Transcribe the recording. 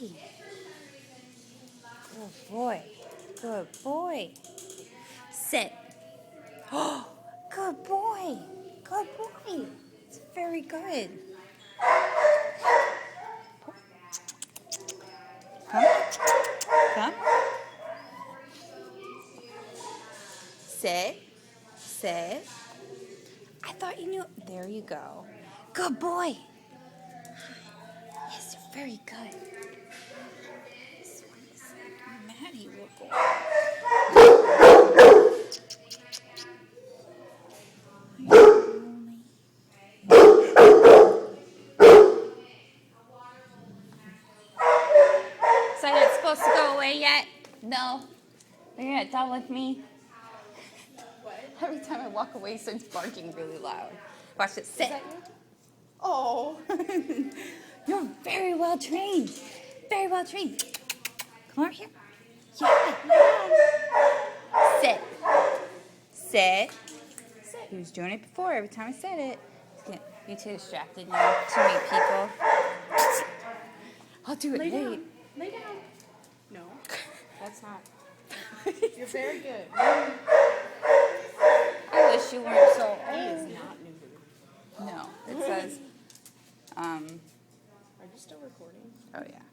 Good boy. Good boy. Sit. Oh, good boy. Good boy. It's very good. Come. Come. Sit. Sit. I thought you knew. There you go. Good boy. Yes, you're very good. This one is Maddie will go. So it's supposed to go away yet? No. You're not done with me? What? Every time I walk away, he starts barking really loud. Watch it. Sit. Is that you? Oh. You're very well trained. Very well trained. Come over here. Yeah. Sit. Sit. Sit. He was doing it before. Every time I said it. You're too distracted now. Too many people. I'll do it Lay late. down. Lay down. No, that's not. You're very good.